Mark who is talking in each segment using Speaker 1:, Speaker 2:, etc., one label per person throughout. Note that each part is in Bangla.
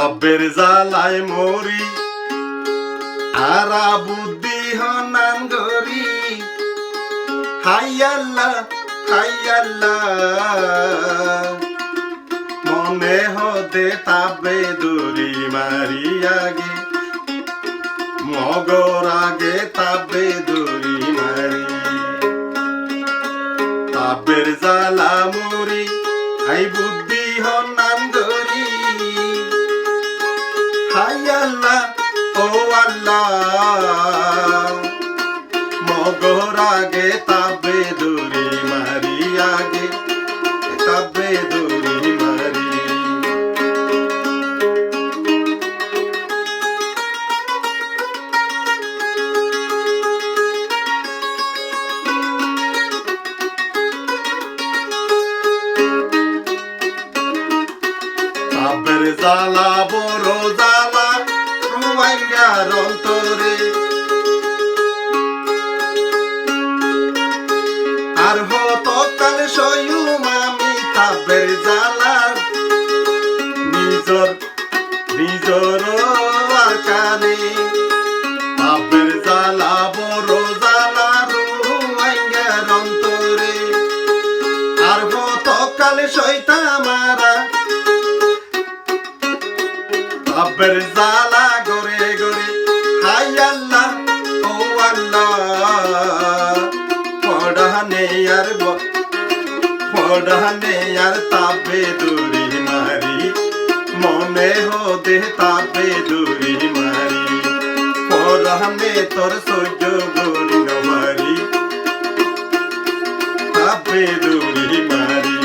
Speaker 1: তাবের জ্বালায় মরি আরা বুদ্ধি হনান গরি হাইয়াল্লাহ হাইয়াল্লাহ মনে হতে তাবে দড়ি মারিয়াগে মগর আগে তাবে দড়ি মারি তাবের জ্বালা মরি হাই বুদ্ধি হনান গরি হাই আল্লাহ ও আল্লাহ মগর আগে তাবে দড়ি মারি আগে তাবে দড়ি মারি তাবের জ্বালা বড় জ্বালা রুয়াইয়ার অন্তরে আর হতো কাল সয়ুম আমি তাবের জ্বালা নিজর নিজর আর কানে তাবের জ্বালা বড় জ্বালা রুয়াইয়ার অন্তরে আর হতো কাল সইতা মারা তাবের জ্বালা গরে গরে হাই আল্লাহ ও আল্লাহ পড়ানে আর তাবে দড়ি মারি মনে হতে তাবে দড়ি মারি পড়ানে তোর সহ্য করি না মারি তাবে দড়ি মারি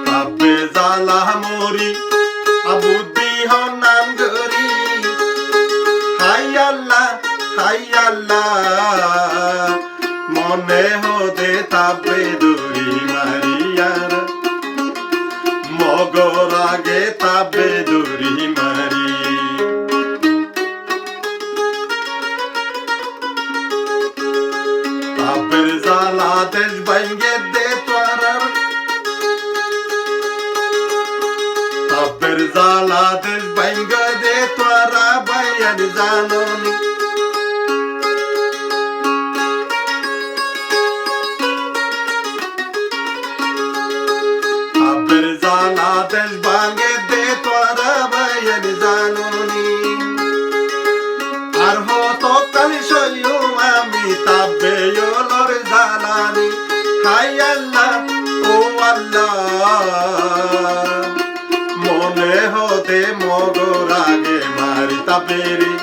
Speaker 1: তাবে জ্বালা মরি আবুদ্ধি হনান গরি হাই আল্লাহ মনে হতে তাবে দড়ি মারিয়ার মগর আগে তাবে দড়ি মারি তাবের জ্বালা দেশ ভাঙ্গে দে তোরার তাবের জ্বালা দেশ ভাঙ্গে দে তোরা বাইয়ার জাননি তাবের জ্বালা দেশ ভাঙ্গে দে তোরা বাইয়ার জাননি আর হতো কাল সয়ুম আমি তাবে ওলর জ্বালানি হাই আল্লাহ ও আল্লাহ মনে হতে মগর আগে মারি তাবেরি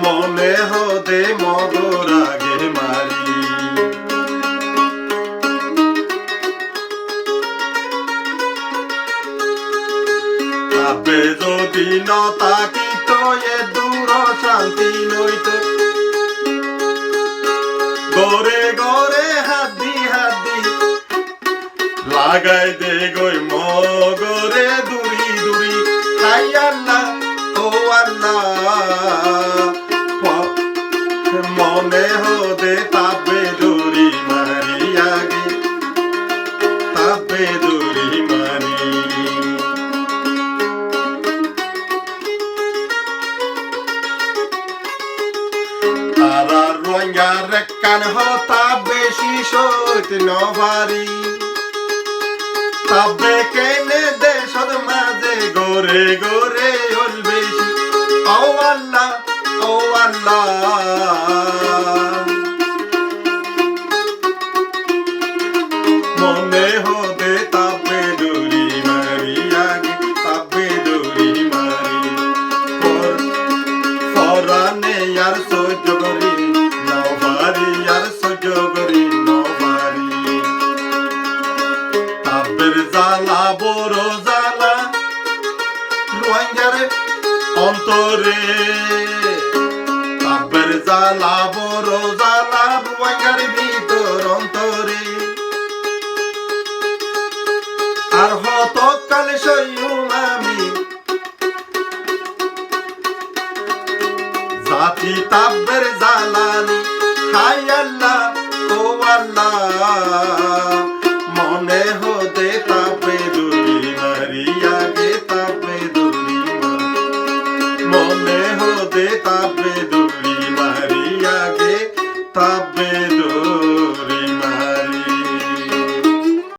Speaker 1: মনে হতে মগর আগে মারি তাবে যদি ন থাকিত এ দূর শান্তি নইত গরে গরে হাদি হাদি লাগাই দে গই মগরে দূরি দূরি হাই আল্লাহ ও আল্লাহ মনে হতে তাবে দড়ি মারি আগে তাবে দড়ি মারি তারা রঙার কান হতা বেশি সইত নভারি তাবে কেনে দেশত মাঝে গরে গরে হল বেশি ও আল্লাহ ও আল্লাহ মনে হতে তাবে দড়ি মারি আগে তাবে দড়ি মারি ফরানে আর সহ্য করি নভারি আর সহ্য করি নভারি তাবের জ্বালা বড় জ্বালা রোহিঙ্গার অন্তরে তাবের জ্বালা বড় জ্বালা রোহিঙ্গার